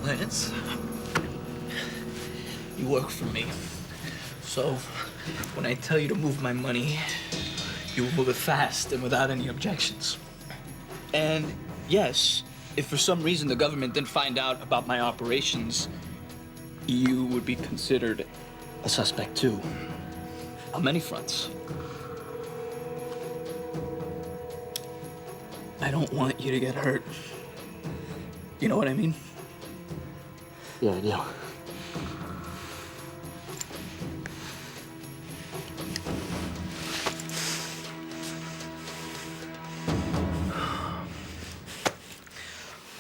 Lance, you work for me. So, when I tell you to move my money, you will move it fast and without any objections. And yes, if for some reason the government didn't find out about my operations, you would be considered a suspect too, on many fronts. I don't want you to get hurt. You know what I mean? Yeah, I do.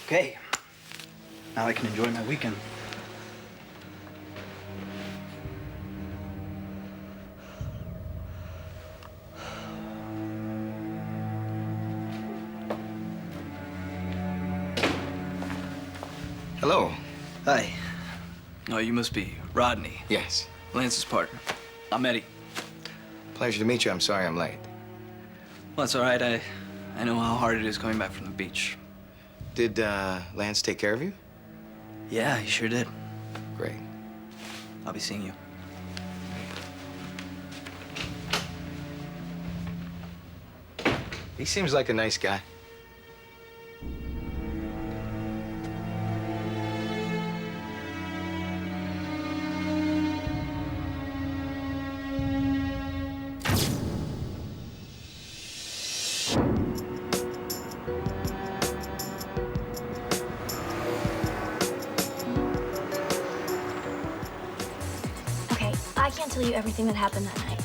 Okay, now I can enjoy my weekend. Hello. Hi. Oh, you must be Rodney. Yes. Lance's partner. I'm Eddie. Pleasure to meet you. I'm sorry I'm late. Well, it's all right. I know how hard it is coming back from the beach. Did Lance take care of you? Yeah, he sure did. Great. I'll be seeing you. He seems like a nice guy. Okay, I can't tell you everything that happened that night.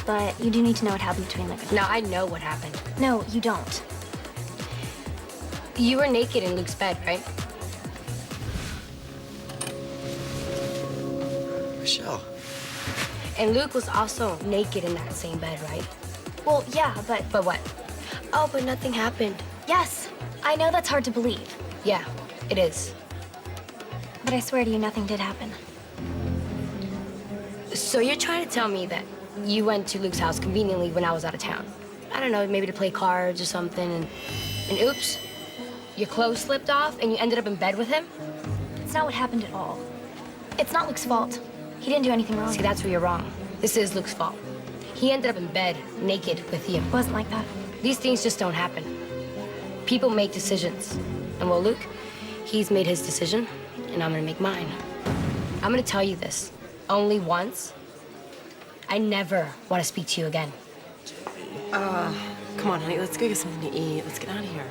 But you do need to know what happened between like a... Now, I know what happened. No, you don't. You were naked in Luke's bed, right? Michelle. And Luke was also naked in that same bed, right? Well, yeah, but... But what? Oh, but nothing happened. Yes, I know that's hard to believe. Yeah, it is. But I swear to you, nothing did happen. So you're trying to tell me that you went to Luke's house conveniently when I was out of town? I don't know, maybe to play cards or something, and oops, your clothes slipped off and you ended up in bed with him? It's not what happened at all. It's not Luke's fault. He didn't do anything wrong. See, that's where you're wrong. This is Luke's fault. He ended up in bed, naked, with you. It wasn't like that. These things just don't happen. People make decisions. And well, Luke, he's made his decision, and I'm gonna make mine. I'm gonna tell you this, only once. I never want to speak to you again. Come on, honey, let's go get something to eat. Let's get out of here.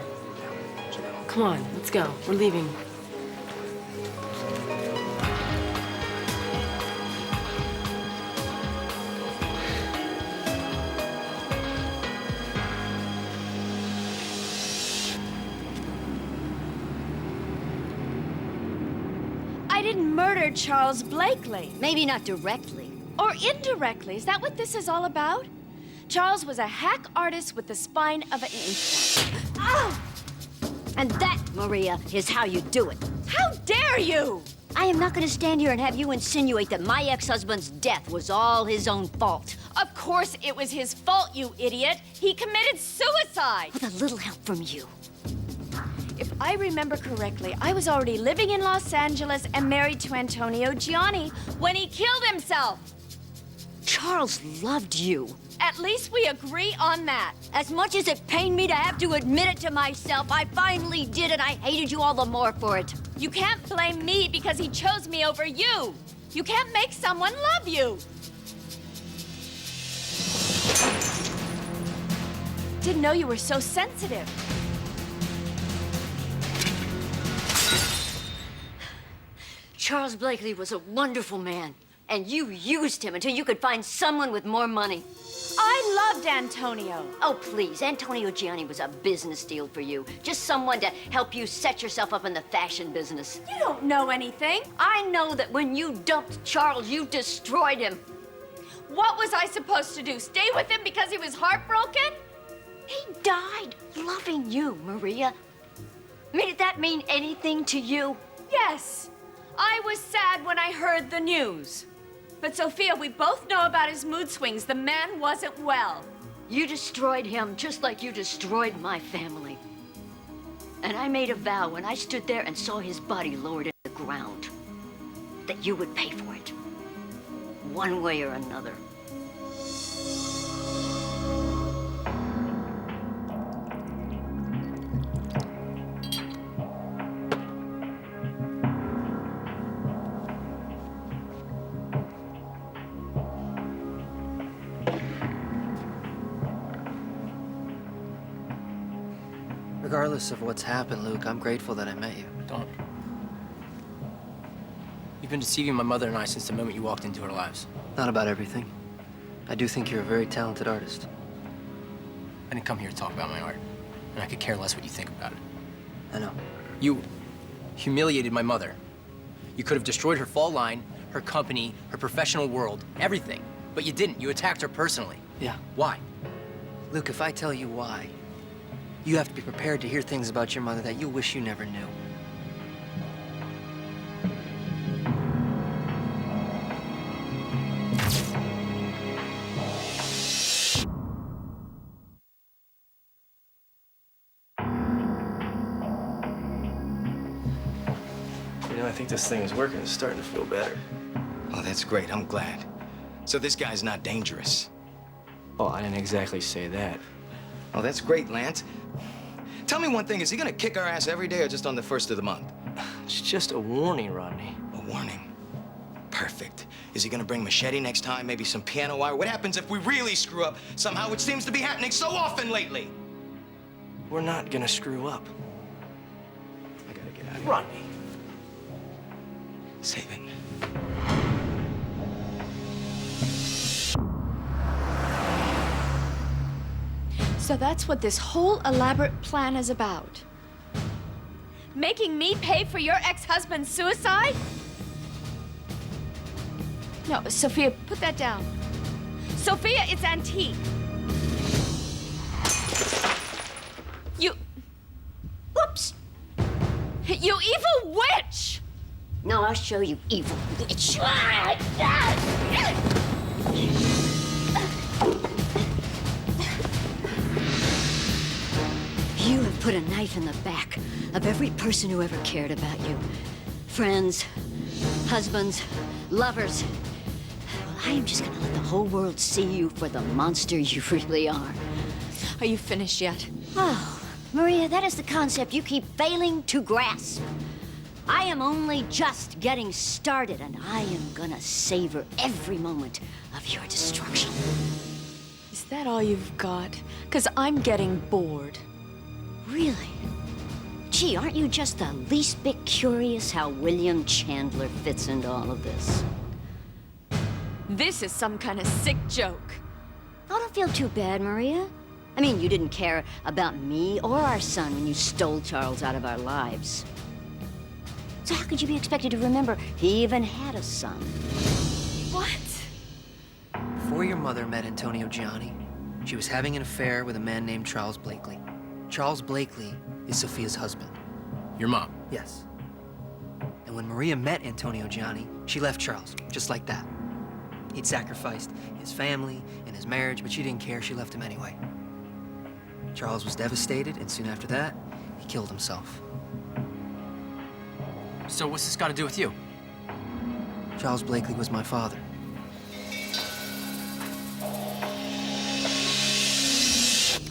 Come on, let's go. We're leaving. I didn't murder Charles Blakely. Maybe not directly. Or indirectly. Is that what this is all about? Charles was a hack artist with the spine of an inkpot. Oh! And that, Maria, is how you do it. How dare you! I am not going to stand here and have you insinuate that my ex-husband's death was all his own fault. Of course it was his fault, you idiot. He committed suicide. With a little help from you. If I remember correctly, I was already living in Los Angeles and married to Antonio Gianni when he killed himself. Charles loved you. At least we agree on that. As much as it pained me to have to admit it to myself, I finally did, and I hated you all the more for it. You can't blame me because he chose me over you. You can't make someone love you. Didn't know you were so sensitive. Charles Blakely was a wonderful man, and you used him until you could find someone with more money. I loved Antonio. Oh, please. Antonio Gianni was a business deal for you. Just someone to help you set yourself up in the fashion business. You don't know anything. I know that when you dumped Charles, you destroyed him. What was I supposed to do? Stay with him because he was heartbroken? He died loving you, Maria. I mean, did that mean anything to you? Yes. I was sad when I heard the news. But Sophia, we both know about his mood swings. The man wasn't well. You destroyed him just like you destroyed my family. And I made a vow when I stood there and saw his body lowered in the ground that you would pay for it, one way or another. Regardless of what's happened, Luke, I'm grateful that I met you. Don't. You've been deceiving my mother and I since the moment you walked into our lives. Not about everything. I do think you're a very talented artist. I didn't come here to talk about my art, and I could care less what you think about it. I know. You humiliated my mother. You could have destroyed her fall line, her company, her professional world, everything. But you didn't. You attacked her personally. Yeah. Why? Luke, if I tell you why, you have to be prepared to hear things about your mother that you wish you never knew. You know, I think this thing is working. It's starting to feel better. Oh, that's great. I'm glad. So this guy's not dangerous. Oh, I didn't exactly say that. Oh, that's great, Lance. Tell me one thing. Is he gonna kick our ass every day or just on the first of the month? It's just a warning, Rodney. A warning. Perfect. Is he gonna bring machete next time? Maybe some piano wire? What happens if we really screw up somehow, which seems to be happening so often lately? We're not gonna screw up. I gotta get out of here. Rodney. Save it. So that's what this whole elaborate plan is about. Making me pay for your ex-husband's suicide? No, Sophia, put that down. Sophia, it's antique. You... Whoops! You evil witch! No, I'll show you, evil witch. You have put a knife in the back of every person who ever cared about you. Friends, husbands, lovers. Well, I am just gonna let the whole world see you for the monster you really are. Are you finished yet? Oh, Maria, that is the concept you keep failing to grasp. I am only just getting started, and I am gonna savor every moment of your destruction. Is that all you've got? Because I'm getting bored. Really? Gee, aren't you just the least bit curious how William Chandler fits into all of this? This is some kind of sick joke. Oh, don't feel too bad, Maria. I mean, you didn't care about me or our son when you stole Charles out of our lives. So how could you be expected to remember he even had a son? What? Before your mother met Antonio Gianni, she was having an affair with a man named Charles Blakely. Charles Blakely is Sophia's husband. Your mom. Yes. And when Maria met Antonio Gianni, she left Charles, just like that. He'd sacrificed his family and his marriage, but she didn't care. She left him anyway. Charles was devastated, and soon after that, he killed himself. So what's this got to do with you? Charles Blakely was my father.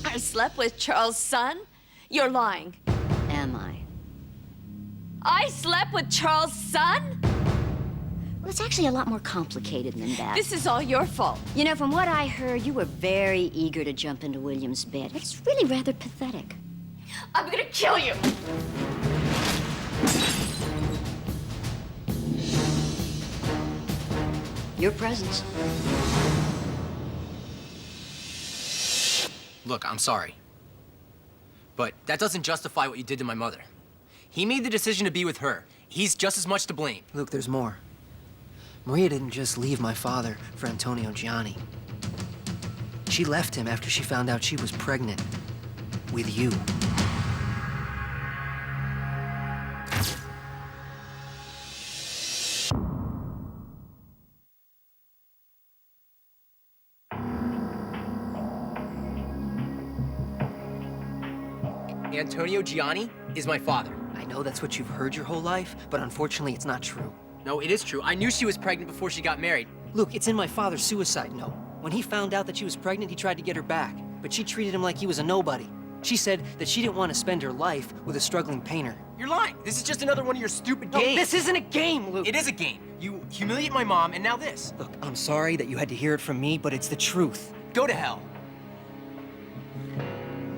I slept with Charles' son? You're lying. Am I? I slept with Charles' son? Well, it's actually a lot more complicated than that. This is all your fault. You know, from what I heard, you were very eager to jump into William's bed. It's really rather pathetic. I'm gonna kill you. Your presence. Look, I'm sorry. But that doesn't justify what you did to my mother. He made the decision to be with her. He's just as much to blame. Luke, there's more. Maria didn't just leave my father for Antonio Gianni. She left him after she found out she was pregnant with you. Antonio Gianni is my father. I know that's what you've heard your whole life, but unfortunately it's not true. No, it is true. I knew she was pregnant before she got married. Luke, it's in my father's suicide note. When he found out that she was pregnant, he tried to get her back, but she treated him like he was a nobody. She said that she didn't want to spend her life with a struggling painter. You're lying. This is just another one of your stupid No, games. this isn't a game, Luke. It is a game. You humiliate my mom, and now this. Look, I'm sorry that you had to hear it from me, but it's the truth. Go to hell.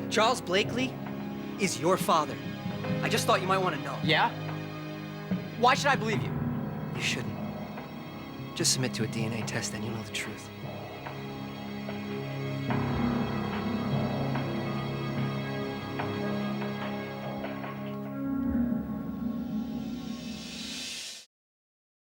Charles Blakely is your father. I just thought you might want to know. Yeah? Why should I believe you? You shouldn't. Just submit to a DNA test and you'll know the truth.